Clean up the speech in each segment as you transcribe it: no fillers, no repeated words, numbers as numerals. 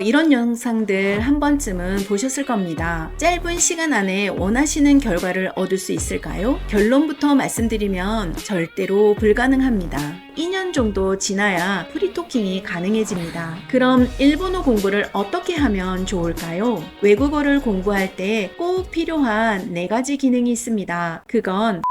이런 영상들 한 번쯤은 보셨을 겁니다. 짧은 시간 안에 원하시는 결과를 얻을 수 있을까요? 결론부터 말씀드리면 절대로 불가능합니다. 2년 정도 지나야 프리토킹이 가능해집니다. 그럼 일본어 공부를 어떻게 하면 좋을까요? 외국어를 공부할 때 꼭 필요한 4가지 기능이 있습니다. 그건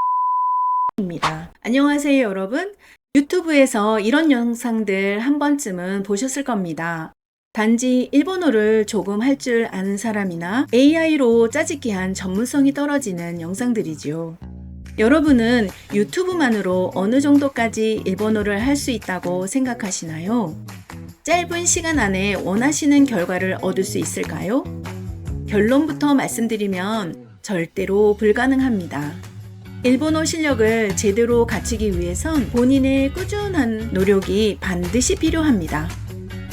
입니다. 안녕하세요, 여러분. 유튜브에서 이런 영상들 한 번쯤은 보셨을 겁니다. 단지 일본어를 조금 할 줄 아는 사람이나 AI로 짜집기한 전문성이 떨어지는 영상들이지요. 여러분은 유튜브만으로 어느 정도까지 일본어를 할 수 있다고 생각하시나요? 짧은 시간 안에 원하시는 결과를 얻을 수 있을까요? 결론부터 말씀드리면 절대로 불가능합니다. 일본어 실력을 제대로 갖추기 위해선 본인의 꾸준한 노력이 반드시 필요합니다.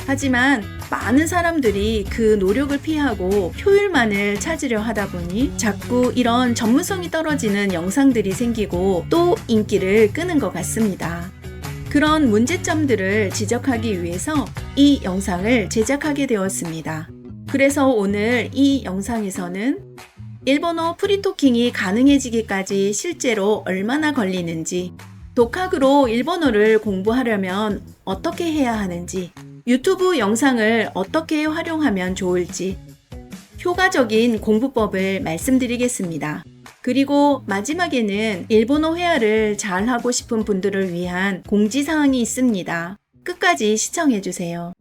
하지만 많은 사람들이 그 노력을 피하고 효율만을 찾으려 하다 보니 자꾸 이런 전문성이 떨어지는 영상들이 생기고 또 인기를 끄는 것 같습니다. 그런 문제점들을 지적하기 위해서 이 영상을 제작하게 되었습니다. 그래서 오늘 이 영상에서는 일본어 프리토킹이 가능해지기까지 실제로 얼마나 걸리는지, 독학으로 일본어를 공부하려면 어떻게 해야 하는지, 유튜브 영상을 어떻게 활용하면 좋을지, 효과적인 공부법을 말씀드리겠습니다. 그리고 마지막에는 일본어 회화를 잘 하고 싶은 분들을 위한 공지사항이 있습니다. 끝까지 시청해주세요.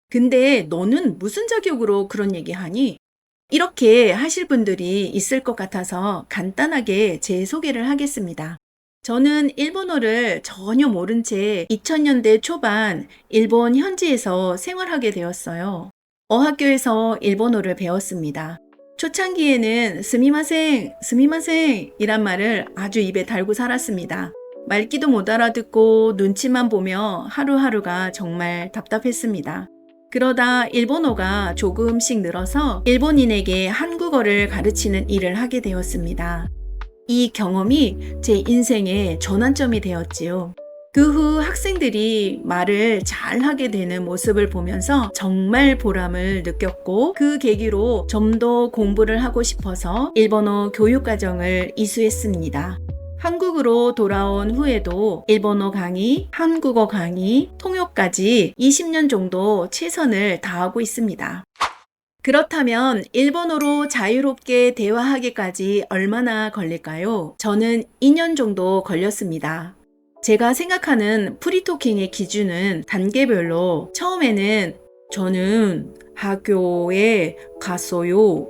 근데 너는 무슨 자격으로 그런 얘기하니? 이렇게 하실 분들이 있을 것 같아서 간단하게 제 소개를 하겠습니다. 저는 일본어를 전혀 모른 채 2000년대 초반 일본 현지에서 생활하게 되었어요. 어학교에서 일본어를 배웠습니다. 초창기에는 스미마생 이란 말을 아주 입에 달고 살았습니다. 말귀도 못 알아듣고 눈치만 보며 하루하루가 정말 답답했습니다. 그러다 일본어가 조금씩 늘어서 일본인에게 한국어를 가르치는 일을 하게 되었습니다. 이 경험이 제 인생의 전환점이 되었지요. 그 후 학생들이 말을 잘 하게 되는 모습을 보면서 정말 보람을 느꼈고 그 계기로 좀 더 공부를 하고 싶어서 일본어 교육과정을 이수했습니다. 한국으로 돌아온 후에도 일본어 강의, 한국어 강의, 통역까지 20년 정도 최선을 다하고 있습니다. 그렇다면 일본어로 자유롭게 대화하기까지 얼마나 걸릴까요? 저는 2년 정도 걸렸습니다. 제가 생각하는 프리토킹의 기준은 단계별로 처음에는 저는 학교에 갔어요.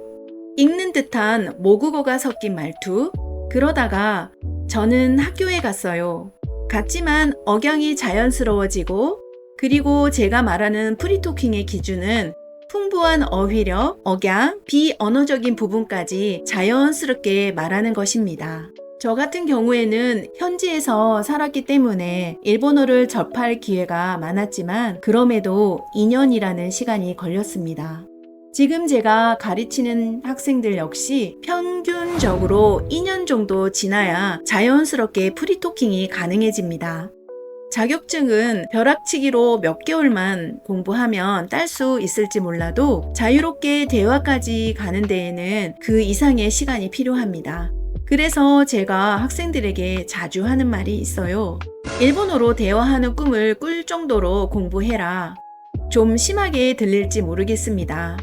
읽는 듯한 모국어가 섞인 말투. 그러다가 저는 학교에 갔어요. 같지만 억양이 자연스러워지고 그리고 제가 말하는 프리토킹의 기준은 풍부한 어휘력, 억양, 비언어적인 부분까지 자연스럽게 말하는 것입니다. 저 같은 경우에는 현지에서 살았기 때문에 일본어를 접할 기회가 많았지만 그럼에도 2년이라는 시간이 걸렸습니다. 지금 제가 가르치는 학생들 역시 평균적으로 2년 정도 지나야 자연스럽게 프리토킹이 가능해집니다. 자격증은 벼락치기로 몇 개월만 공부하면 딸 수 있을지 몰라도 자유롭게 대화까지 가는 데에는 그 이상의 시간이 필요합니다. 그래서 제가 학생들에게 자주 하는 말이 있어요. 일본어로 대화하는 꿈을 꿀 정도로 공부해라. 좀 심하게 들릴지 모르겠습니다.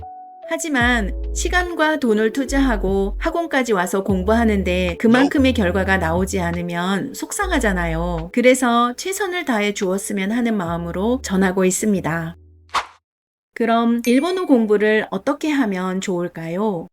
하지만 시간과 돈을 투자하고 학원까지 와서 공부하는데 그만큼의 결과가 나오지 않으면 속상하잖아요. 그래서 최선을 다해 주었으면 하는 마음으로 전하고 있습니다. 그럼 일본어 공부를 어떻게 하면 좋을까요?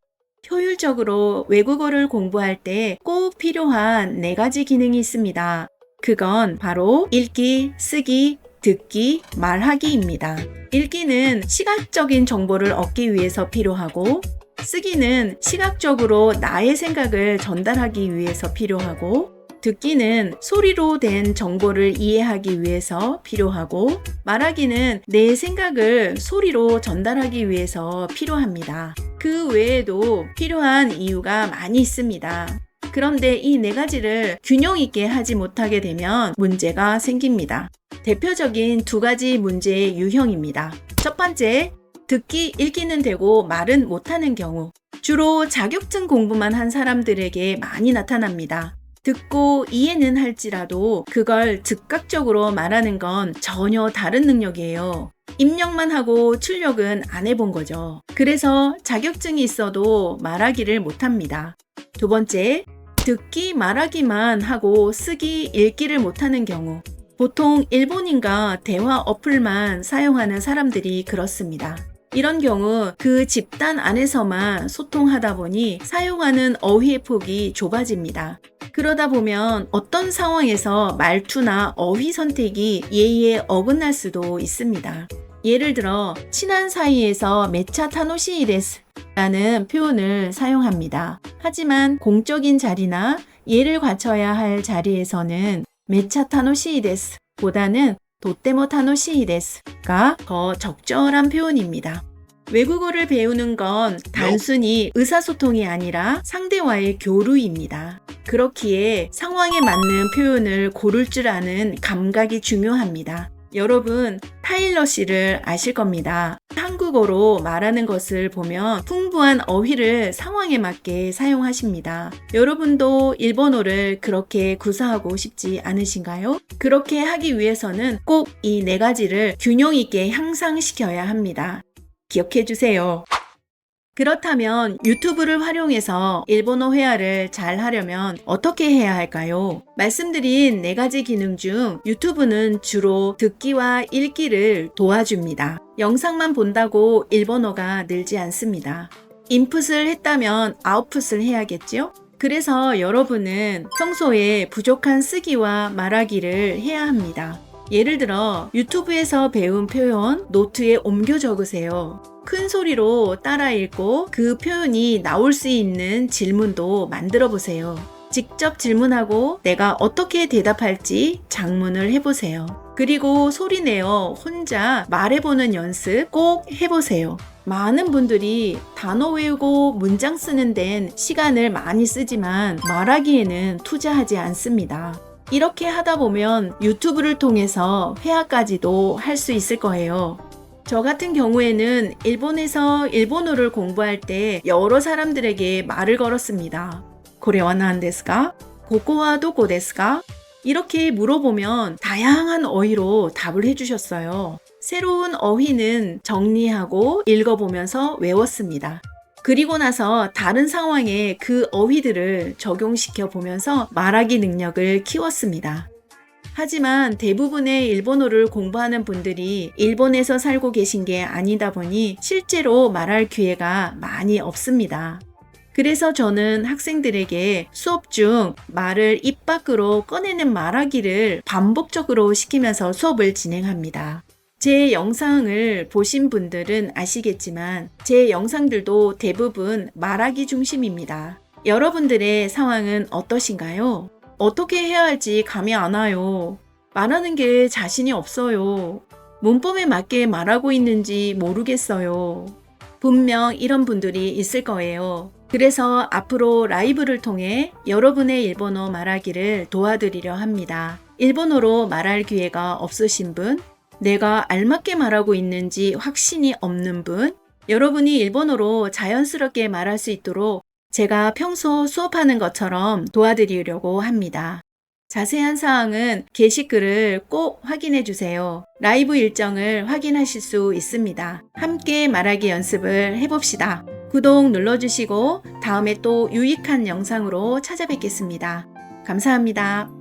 효율적으로 외국어를 공부할 때 꼭 필요한 4가지 기능이 있습니다. 그건 바로 읽기, 쓰기, 듣기, 말하기입니다. 읽기는 시각적인 정보를 얻기 위해서 필요하고 쓰기는 시각적으로 나의 생각을 전달하기 위해서 필요하고 듣기는 소리로 된 정보를 이해하기 위해서 필요하고 말하기는 내 생각을 소리로 전달하기 위해서 필요합니다. 그 외에도 필요한 이유가 많이 있습니다. 그런데 이 4가지를 균형 있게 하지 못하게 되면 문제가 생깁니다. 대표적인 두 가지 문제의 유형입니다. 첫 번째, 듣기, 읽기는 되고 말은 못하는 경우. 주로 자격증 공부만 한 사람들에게 많이 나타납니다. 듣고 이해는 할지라도 그걸 즉각적으로 말하는 건 전혀 다른 능력이에요. 입력만 하고 출력은 안 해본 거죠. 그래서 자격증이 있어도 말하기를 못합니다. 두 번째, 듣기, 말하기만 하고 쓰기, 읽기를 못하는 경우. 보통 일본인과 대화 어플만 사용하는 사람들이 그렇습니다. 이런 경우 그 집단 안에서만 소통하다 보니 사용하는 어휘의 폭이 좁아집니다. 그러다 보면 어떤 상황에서 말투나 어휘 선택이 예의에 어긋날 수도 있습니다. 예를 들어 친한 사이에서 메차 타노시이 데스 라는 표현을 사용합니다. 하지만 공적인 자리나 예를 갖춰야 할 자리에서는 메차 타노시이 데스 보다는 도테모 타노시이 데스가 더 적절한 표현입니다. 외국어를 배우는 건 단순히 의사소통이 아니라 상대와의 교류입니다. 그렇기에 상황에 맞는 표현을 고를 줄 아는 감각이 중요합니다. 여러분, 타일러 씨를 아실 겁니다. 한국어로 말하는 것을 보면 풍부한 어휘를 상황에 맞게 사용하십니다. 여러분도 일본어를 그렇게 구사하고 싶지 않으신가요? 그렇게 하기 위해서는 꼭 이 네 가지를 균형 있게 향상시켜야 합니다. 기억해 주세요. 그렇다면 유튜브를 활용해서 일본어 회화를 잘 하려면 어떻게 해야 할까요? 말씀드린 네 가지 기능 중 유튜브는 주로 듣기와 읽기를 도와줍니다. 영상만 본다고 일본어가 늘지 않습니다. 인풋을 했다면 아웃풋을 해야겠죠? 그래서 여러분은 평소에 부족한 쓰기와 말하기를 해야 합니다. 예를 들어 유튜브에서 배운 표현 노트에 옮겨 적으세요. 큰 소리로 따라 읽고 그 표현이 나올 수 있는 질문도 만들어 보세요. 직접 질문하고 내가 어떻게 대답할지 작문을 해보세요. 그리고 소리내어 혼자 말해보는 연습 꼭 해보세요. 많은 분들이 단어 외우고 문장 쓰는 데는 시간을 많이 쓰지만 말하기에는 투자하지 않습니다. 이렇게 하다 보면 유튜브를 통해서 회화까지도 할 수 있을 거예요. 저 같은 경우에는 일본에서 일본어를 공부할 때 여러 사람들에게 말을 걸었습니다. 고래와 난 데스까? 고코와 도코 데스까? 이렇게 물어보면 다양한 어휘로 답을 해주셨어요. 새로운 어휘는 정리하고 읽어보면서 외웠습니다. 그리고 나서 다른 상황에 그 어휘들을 적용시켜 보면서 말하기 능력을 키웠습니다. 하지만 대부분의 일본어를 공부하는 분들이 일본에서 살고 계신 게 아니다 보니 실제로 말할 기회가 많이 없습니다. 그래서 저는 학생들에게 수업 중 말을 입 밖으로 꺼내는 말하기를 반복적으로 시키면서 수업을 진행합니다. 제 영상을 보신 분들은 아시겠지만 제 영상들도 대부분 말하기 중심입니다. 여러분들의 상황은 어떠신가요? 어떻게 해야 할지 감이 안 와요. 말하는 게 자신이 없어요. 문법에 맞게 말하고 있는지 모르겠어요. 분명 이런 분들이 있을 거예요. 그래서 앞으로 라이브를 통해 여러분의 일본어 말하기를 도와드리려 합니다. 일본어로 말할 기회가 없으신 분, 내가 알맞게 말하고 있는지 확신이 없는 분, 여러분이 일본어로 자연스럽게 말할 수 있도록 제가 평소 수업하는 것처럼 도와드리려고 합니다. 자세한 사항은 게시글을 꼭 확인해 주세요. 라이브 일정을 확인하실 수 있습니다. 함께 말하기 연습을 해봅시다. 구독 눌러주시고 다음에 또 유익한 영상으로 찾아뵙겠습니다. 감사합니다.